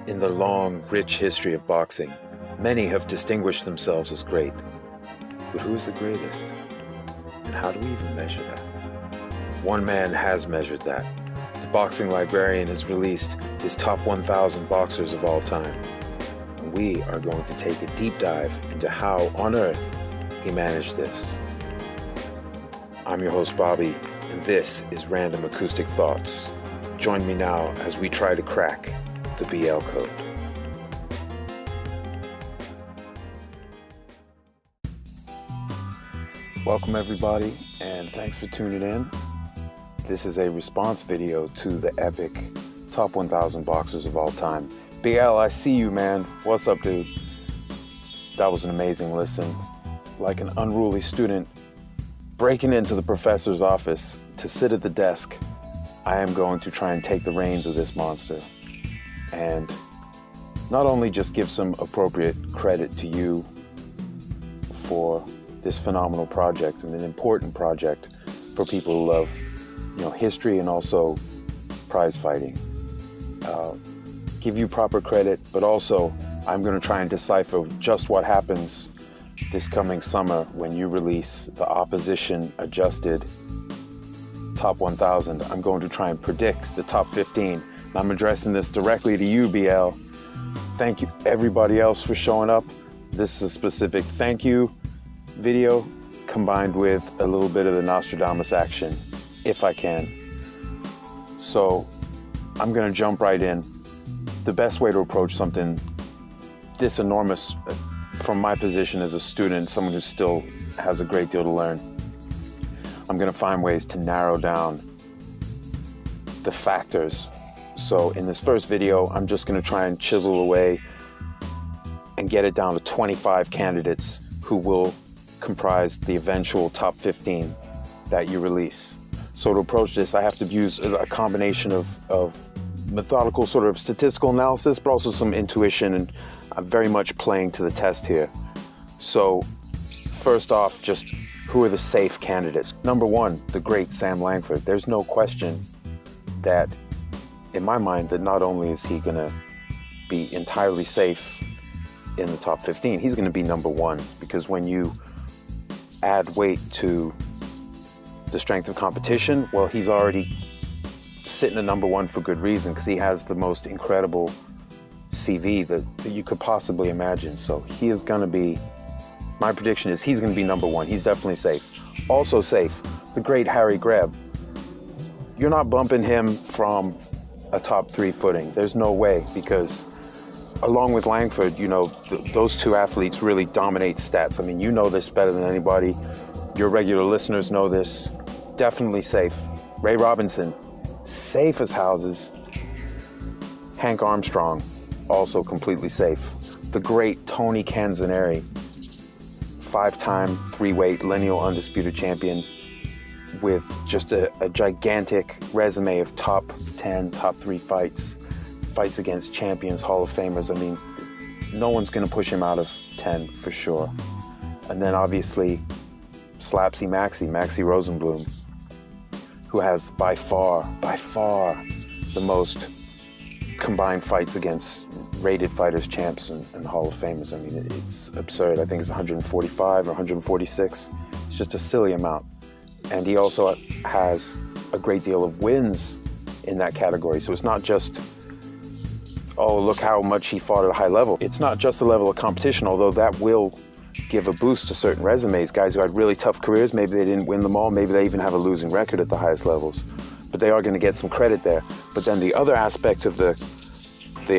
In the long, rich history of boxing, many have distinguished themselves as great. But who's the greatest? And how do we even measure that? One man has measured that. The Boxing Librarian has released his top 1,000 boxers of all time. And we are going to take a deep dive into how on earth he managed this. I'm your host, Bobby, and this is Random Acoustic Thoughts. Join me now as we try to crack the BL code. Welcome everybody, and thanks for tuning in. This is a response video to the epic top 1,000 boxers of all time. BL, I see you, man. What's up, dude? That was an amazing listen. Like an unruly student breaking into the professor's office to sit at the desk, I am going to try and take the reins of this monster and not only just give some appropriate credit to you for this phenomenal project and an important project for people who love, history and also prize fighting. Give you proper credit, but also I'm going to try and decipher just what happens this coming summer when you release the opposition adjusted top 1,000. I'm going to try and predict the top 15. And I'm addressing this directly to you, BL. Thank you everybody else for showing up. This is a specific thank you video combined with a little bit of the Nostradamus action, if I can. So I'm gonna jump right in. The best way to approach something this enormous, from my position as a student, someone who still has a great deal to learn, I'm gonna find ways to narrow down the factors. So in this first video, I'm just gonna try and chisel away and get it down to 25 candidates who will comprise the eventual top 15 that you release. So to approach this, I have to use a combination of methodical sort of statistical analysis, but also some intuition, and I'm very much playing to the test here. So first off, just who are the safe candidates? Number one, the great Sam Langford. There's no question that, in my mind, that not only is he gonna be entirely safe in the top 15, he's gonna be number one, because when you add weight to the strength of competition, well, he's already sitting at number one for good reason, because he has the most incredible CV that you could possibly imagine. So he is gonna be, my prediction is he's gonna be number one. He's definitely safe. Also safe, the great Harry Greb. You're not bumping him from a top 3 footing. There's no way, because along with Langford, those two athletes really dominate stats. I mean, you know this better than anybody. Your regular listeners know this. Definitely safe. Ray Robinson, safe as houses. Hank Armstrong, also completely safe. The great Tony Canzoneri, 5-time 3-weight lineal undisputed champion with just a gigantic resume of top 10, top 3 fights against champions, Hall of Famers. I mean, no one's gonna push him out of 10 for sure. And then obviously, Slapsy Maxie Rosenblum, who has by far the most combined fights against rated fighters, champs, and Hall of Famers. I mean, it's absurd. I think it's 145 or 146. It's just a silly amount. And he also has a great deal of wins in that category. So it's not just, oh, look how much he fought at a high level. It's not just the level of competition, although that will give a boost to certain resumes. Guys who had really tough careers, maybe they didn't win them all, maybe they even have a losing record at the highest levels, but they are going to get some credit there. But then the other aspect of the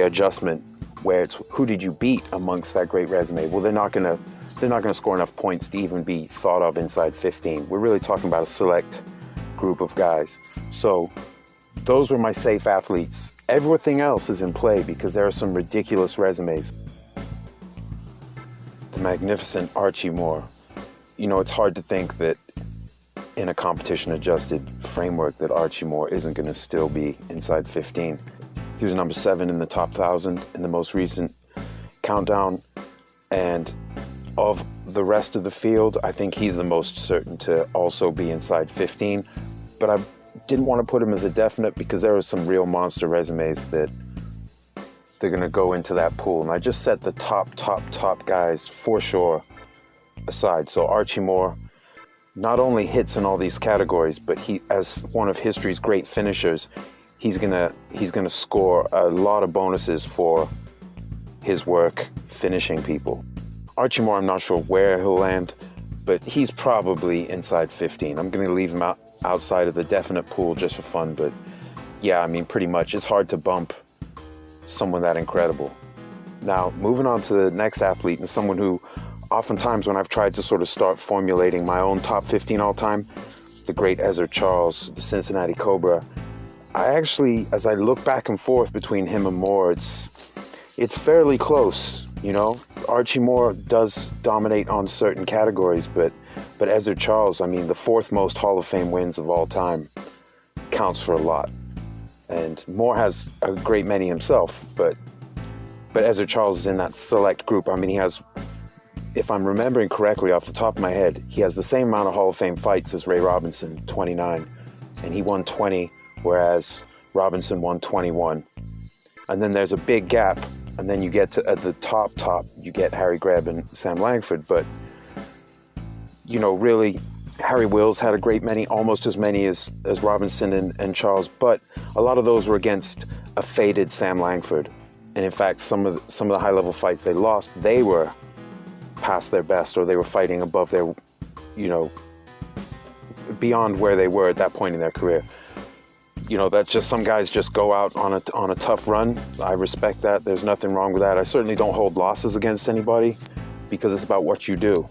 adjustment, where it's who did you beat amongst that great resume? Well, they're not going to score enough points to even be thought of inside 15. We're really talking about a select group of guys. So those were my safe athletes. Everything else is in play because there are some ridiculous resumes. The magnificent Archie Moore. It's hard to think that in a competition-adjusted framework that Archie Moore isn't going to still be inside 15. He was number 7 in the top 1,000 in the most recent countdown, and of the rest of the field, I think he's the most certain to also be inside 15, but I didn't want to put him as a definite because there are some real monster resumes that they're going to go into that pool. And I just set the top guys for sure aside. So Archie Moore not only hits in all these categories, but he, as one of history's great finishers, he's gonna score a lot of bonuses for his work finishing people. Archie Moore, I'm not sure where he'll land, but he's probably inside 15. I'm gonna leave him outside of the definite pool just for fun, but yeah, I mean, pretty much, it's hard to bump someone that incredible. Now, moving on to the next athlete, and someone who oftentimes when I've tried to sort of start formulating my own top 15 all time, the great Ezra Charles, the Cincinnati Cobra, I actually, as I look back and forth between him and Moore, it's fairly close, you know? Archie Moore does dominate on certain categories, but Ezra Charles, I mean, the 4th most Hall of Fame wins of all time counts for a lot. And Moore has a great many himself, but Ezra Charles is in that select group. I mean, he has, if I'm remembering correctly off the top of my head, he has the same amount of Hall of Fame fights as Ray Robinson, 29, and he won 20, whereas Robinson won 21. And then there's a big gap, and then you get to, at the top, you get Harry Greb and Sam Langford, but, you know, really, Harry Wills had a great many, almost as many as Robinson and Charles, but a lot of those were against a faded Sam Langford. And in fact, some of the high-level fights they lost, they were past their best, or they were fighting above their, you know, beyond where they were at that point in their career. You know, that's just, some guys just go out on a tough run. I respect that. There's nothing wrong with that. I certainly don't hold losses against anybody, because it's about what you do.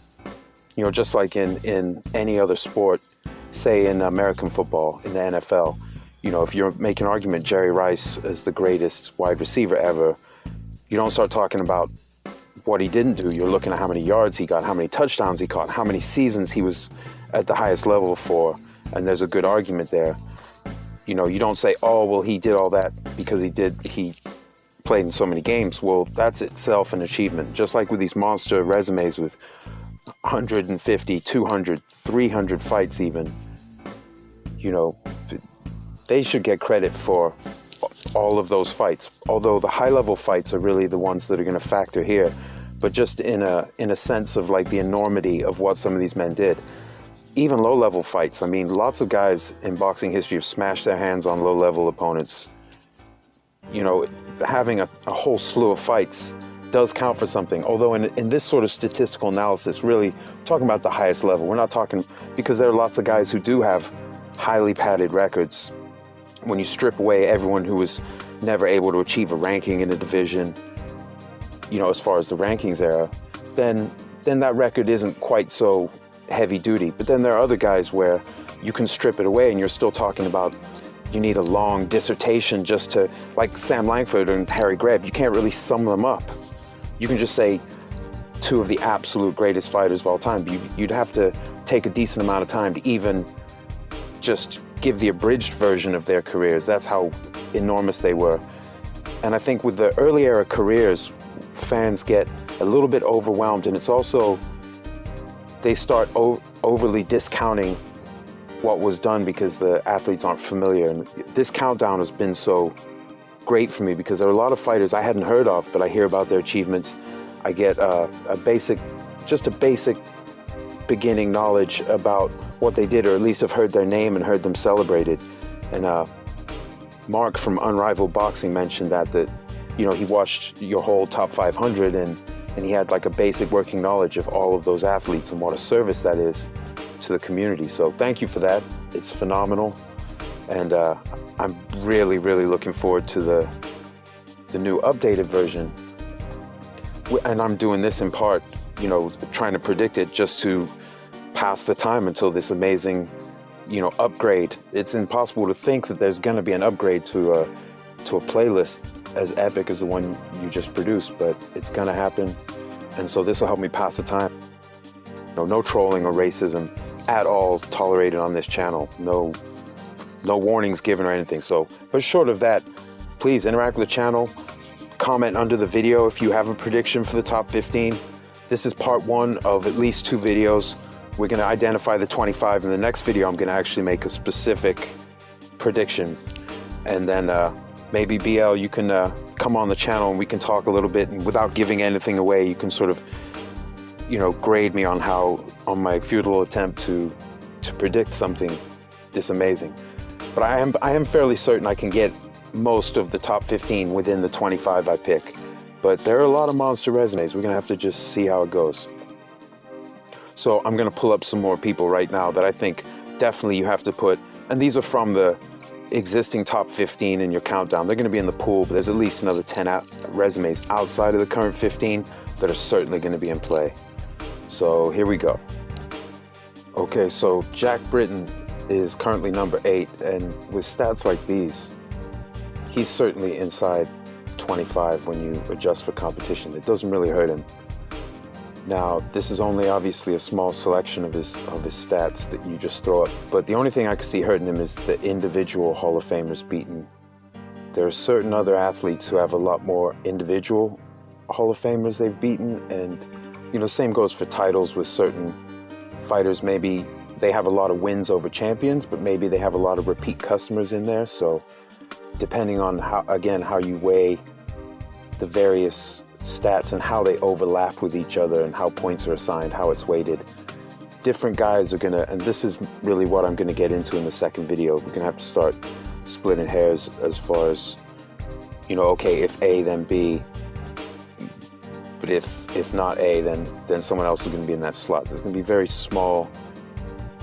You know, just like in any other sport, say in American football, in the NFL, you know, if you're making an argument, Jerry Rice is the greatest wide receiver ever, you don't start talking about what he didn't do. You're looking at how many yards he got, how many touchdowns he caught, how many seasons he was at the highest level for, and there's a good argument there. You know, you don't say, oh, well, he did all that because he played in so many games. Well, that's itself an achievement. Just like with these monster resumes with 150, 200, 300 fights even, you know, they should get credit for all of those fights. Although the high-level fights are really the ones that are going to factor here, but just in a sense of like the enormity of what some of these men did. Even low-level fights. I mean, lots of guys in boxing history have smashed their hands on low-level opponents. You know, having a whole slew of fights does count for something. Although in this sort of statistical analysis, really, we're talking about the highest level. We're not talking, because there are lots of guys who do have highly padded records. When you strip away everyone who was never able to achieve a ranking in a division, you know, as far as the rankings era, then that record isn't quite so heavy duty. But then there are other guys where you can strip it away and you're still talking about, you need a long dissertation just to, like Sam Langford and Harry Greb, you can't really sum them up. You can just say 2 of the absolute greatest fighters of all time. You'd have to take a decent amount of time to even just give the abridged version of their careers. That's how enormous they were. And I think with the early era careers, fans get a little bit overwhelmed, and it's also, they start overly discounting what was done because the athletes aren't familiar. And this countdown has been so great for me because there are a lot of fighters I hadn't heard of, but I hear about their achievements. I get just a basic beginning knowledge about what they did, or at least have heard their name and heard them celebrated. And Mark from Unrivaled Boxing mentioned that you know, he watched your whole top 500 and he had like a basic working knowledge of all of those athletes and what a service that is to the community. So thank you for that. It's phenomenal. And I'm really, really looking forward to the new updated version. And I'm doing this in part, you know, trying to predict it just to pass the time until this amazing, you know, upgrade. It's impossible to think that there's going to be an upgrade to a playlist as epic as the one you just produced, but it's going to happen. And so this will help me pass the time. No trolling or racism at all tolerated on this channel. No warnings given or anything. So, but short of that, please interact with the channel. Comment under the video if you have a prediction for the top 15. This is part 1 of at least 2 videos. We're going to identify the 25. In the next video, I'm going to actually make a specific prediction. And then maybe BL, you can come on the channel and we can talk a little bit, and without giving anything away, you can sort of, you know, grade me on my futile attempt to predict something this amazing. But I am fairly certain I can get most of the top 15 within the 25 I pick. But there are a lot of monster resumes. We're gonna have to just see how it goes. So I'm gonna pull up some more people right now that I think definitely you have to put, and these are from the existing top 15 in your countdown. They're gonna be in the pool, but there's at least another 10 resumes outside of the current 15 that are certainly gonna be in play. So here we go. Okay, so Jack Britton is currently number 8, and with stats like these, he's certainly inside 25 when you adjust for competition. It doesn't really hurt him. Now, this is only obviously a small selection of his stats that you just throw up, but the only thing I can see hurting him is the individual Hall of Famers beaten. There are certain other athletes who have a lot more individual Hall of Famers they've beaten, and you know, same goes for titles with certain fighters. Maybe they have a lot of wins over champions, but maybe they have a lot of repeat customers in there. So depending on how you weigh the various stats and how they overlap with each other and how points are assigned, how it's weighted, different guys are gonna, and this is really what I'm gonna get into in the second video. We're gonna have to start splitting hairs as far as, you know, okay, if A, then B, but if not A, then someone else is gonna be in that slot. There's gonna be very small.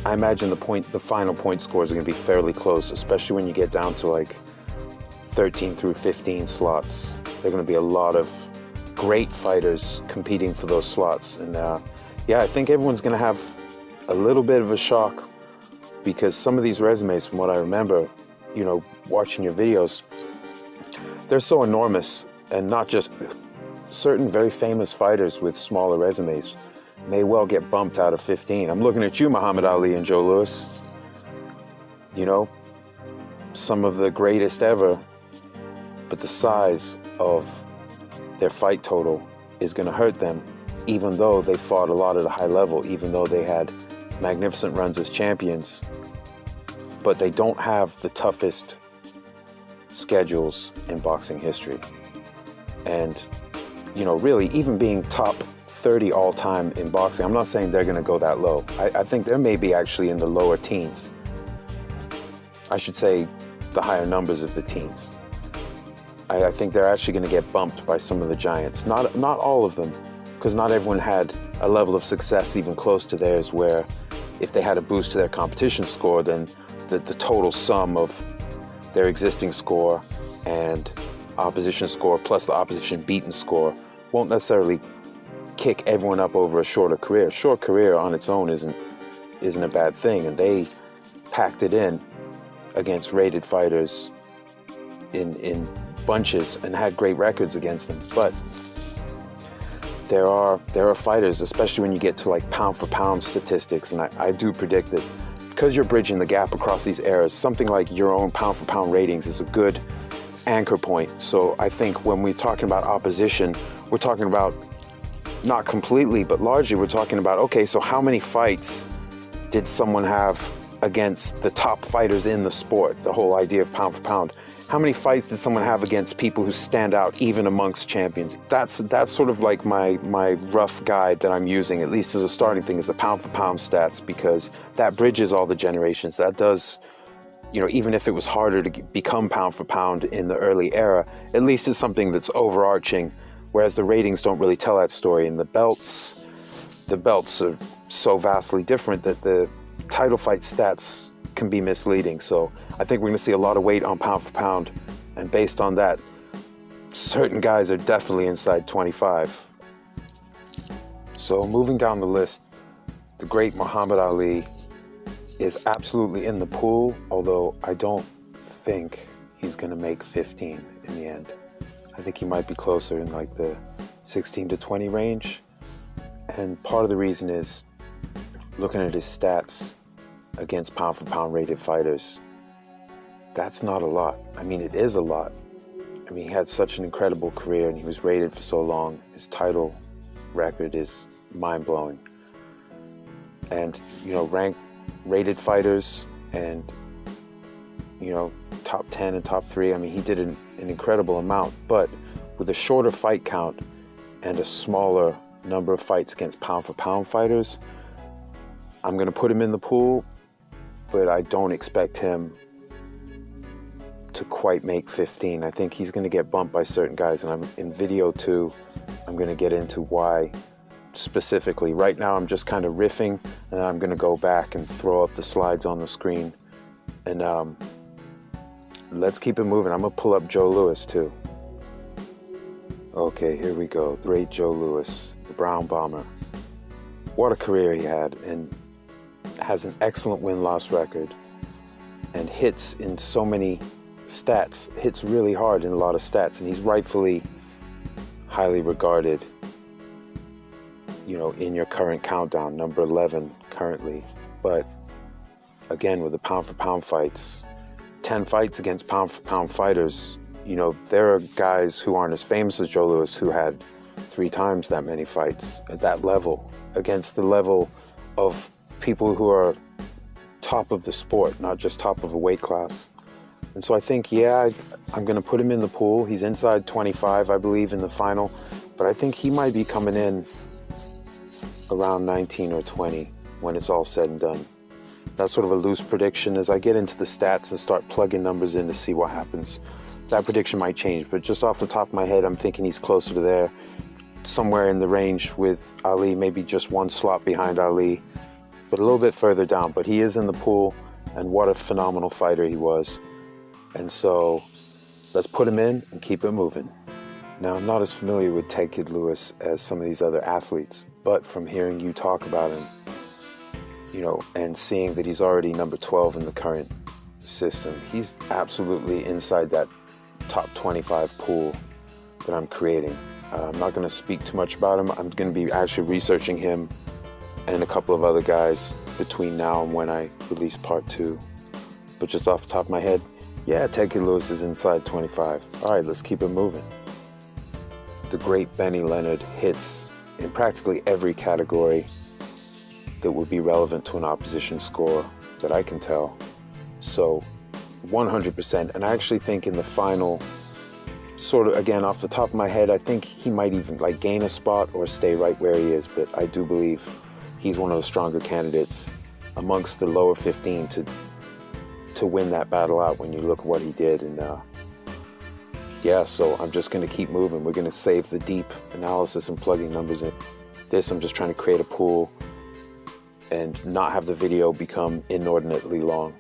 I imagine the final point scores are gonna be fairly close, especially when you get down to like 13 through 15 slots. There are gonna be a lot of great fighters competing for those slots. And yeah, I think everyone's gonna have a little bit of a shock, because some of these resumes, from what I remember, you know, watching your videos, they're so enormous, and not just certain very famous fighters with smaller resumes may well get bumped out of 15. I'm looking at you, Muhammad Ali and Joe Louis. You know, some of the greatest ever, but the size of their fight total is going to hurt them, even though they fought a lot at a high level, even though they had magnificent runs as champions. But they don't have the toughest schedules in boxing history. And, you know, really, even being top 30 all time in boxing, I'm not saying they're going to go that low. I think they may be actually in the lower teens. I should say the higher numbers of the teens. I think they're actually going to get bumped by some of the giants. Not all of them, because not everyone had a level of success even close to theirs, where if they had a boost to their competition score, then the total sum of their existing score and opposition score plus the opposition beaten score won't necessarily kick everyone up over a shorter career. Short career on its own isn't a bad thing, and they packed it in against rated fighters in bunches and had great records against them. But there are fighters, especially when you get to like pound for pound statistics, and I do predict that because you're bridging the gap across these eras, something like your own pound for pound ratings is a good anchor point. So I think when we're talking about opposition, we're talking about not completely, but largely we're talking about, okay, so how many fights did someone have against the top fighters in the sport? The whole idea of pound for pound. How many fights did someone have against people who stand out even amongst champions? That's sort of like my rough guide that I'm using, at least as a starting thing, is the pound for pound stats, because that bridges all the generations. That does, you know, even if it was harder to become pound for pound in the early era, at least it's something that's overarching, whereas the ratings don't really tell that story. And the belts are so vastly different that the title fight stats can be misleading. So I think we're going to see a lot of weight on pound for pound, and based on that, certain guys are definitely inside 25. So moving down the list, the great Muhammad Ali is absolutely in the pool, although I don't think he's going to make 15 in the end. I think he might be closer in like the 16 to 20 range. And part of the reason is, looking at his stats against pound for pound rated fighters, that's not a lot. I mean, it is a lot. I mean, he had such an incredible career and he was rated for so long. His title record is mind-blowing. And, you know, ranked rated fighters and you know, top 10 and top 3. I mean, he did an incredible amount, but with a shorter fight count and a smaller number of fights against pound-for-pound fighters, I'm going to put him in the pool, but I don't expect him to quite make 15. I think he's going to get bumped by certain guys, and I'm in video 2, I'm going to get into why specifically. Right now, I'm just kind of riffing, and I'm going to go back and throw up the slides on the screen, and let's keep it moving. I'm going to pull up Joe Louis, too. Okay, here we go. The great Joe Louis, the Brown Bomber. What a career he had, and has an excellent win-loss record, and hits in so many stats, hits really hard in a lot of stats, and he's rightfully highly regarded, you know, in your current countdown, number 11 currently. But again, with the pound-for-pound fights, 10 fights against pound-for-pound fighters, you know, there are guys who aren't as famous as Joe Louis who had 3 times that many fights at that level, against the level of people who are top of the sport, not just top of a weight class. And so I think, yeah, I'm going to put him in the pool. He's inside 25, I believe, in the final, but I think he might be coming in around 19 or 20 when it's all said and done. That's sort of a loose prediction. As I get into the stats and start plugging numbers in to see what happens, that prediction might change, but just off the top of my head, I'm thinking he's closer to there, somewhere in the range with Ali, maybe just 1 slot behind Ali, but a little bit further down. But he is in the pool, and what a phenomenal fighter he was. And so let's put him in and keep it moving. Now, I'm not as familiar with Ted Kid Lewis as some of these other athletes, but from hearing you talk about him, you know, and seeing that he's already number 12 in the current system, he's absolutely inside that top 25 pool that I'm creating. I'm not going to speak too much about him. I'm going to be actually researching him and a couple of other guys between now and when I release part 2. But just off the top of my head, yeah, Ted Kid Lewis is inside 25. All right, let's keep it moving. The great Benny Leonard hits in practically every category that would be relevant to an opposition score that I can tell. So 100%. And I actually think in the final, sort of, again, off the top of my head, I think he might even like gain a spot or stay right where he is. But I do believe he's one of the stronger candidates amongst the lower 15 to win that battle out when you look at what he did. And yeah, so I'm just going to keep moving. We're going to save the deep analysis and plugging numbers in. This, I'm just trying to create a pool and not have the video become inordinately long.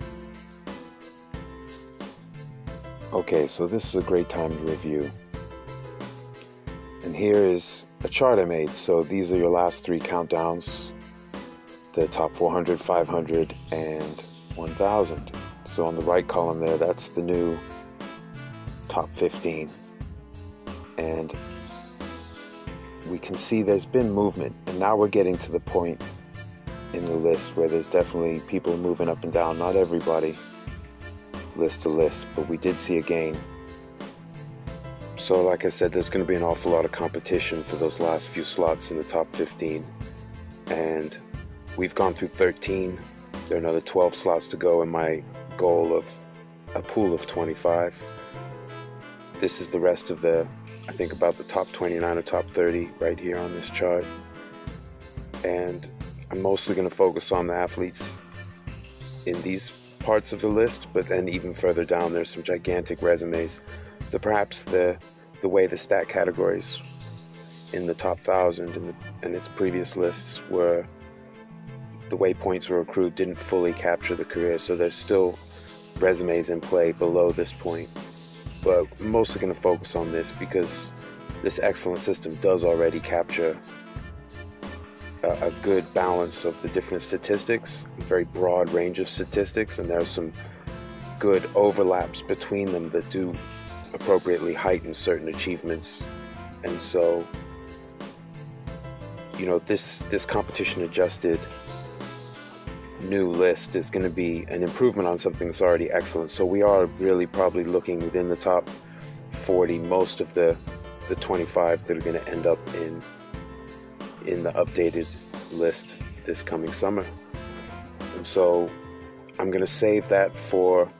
Okay, so this is a great time to review. And here is a chart I made. So these are your last 3 countdowns, the top 400, 500, and 1,000. So on the right column there, that's the new top 15. And we can see there's been movement. And now we're getting to the point in the list where there's definitely people moving up and down. Not everybody list to list, but we did see a gain. So like I said, there's going to be an awful lot of competition for those last few slots in the top 15. And we've gone through 13. There are another 12 slots to go in my goal of a pool of 25. This is the rest of the, I think about the top 29 or top 30 right here on this chart. And I'm mostly going to focus on the athletes in these parts of the list, but then even further down there's some gigantic resumes. Perhaps the way the stat categories in the top 1,000 and its previous lists were, the way points were accrued didn't fully capture the career, so there's still resumes in play below this point. But I'm mostly going to focus on this because this excellent system does already capture a good balance of the different statistics, a very broad range of statistics, and there are some good overlaps between them that do appropriately heighten certain achievements. And so, you know, this competition adjusted new list is going to be an improvement on something that's already excellent. So we are really probably looking within the top 40, most of the 25 that are going to end up in the updated list this coming summer. And so I'm going to save that for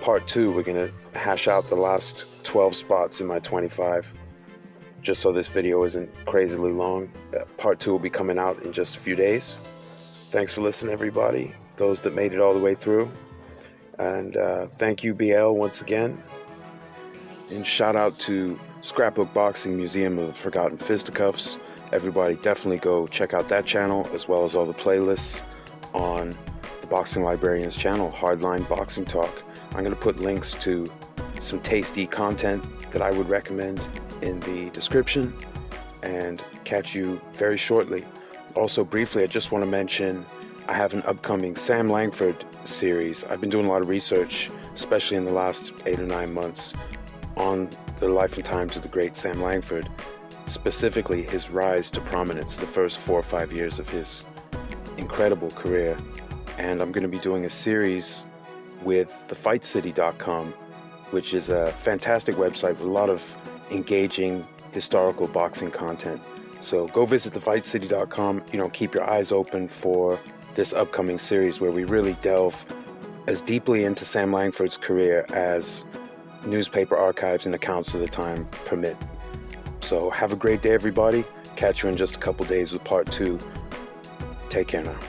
part 2, we're going to hash out the last 12 spots in my 25, just so this video isn't crazily long. Part 2 will be coming out in just a few days. Thanks for listening, everybody, those that made it all the way through. And thank you, BL, once again. And shout out to Scrapbook Boxing Museum of the Forgotten Fisticuffs. Everybody definitely go check out that channel, as well as all the playlists on the Boxing Librarian's channel, Hardline Boxing Talk. I'm going to put links to some tasty content that I would recommend in the description, and catch you very shortly. Also, briefly, I just want to mention I have an upcoming Sam Langford series. I've been doing a lot of research, especially in the last 8 or 9 months, on the life and times of the great Sam Langford, specifically his rise to prominence, the first 4 or 5 years of his incredible career. And I'm going to be doing a series with thefightcity.com, which is a fantastic website with a lot of engaging historical boxing content. So go visit thefightcity.com. Keep your eyes open for this upcoming series where we really delve as deeply into Sam Langford's career as newspaper archives and accounts of the time permit. So have a great day, everybody. Catch you in just a couple days with part 2. Take care now.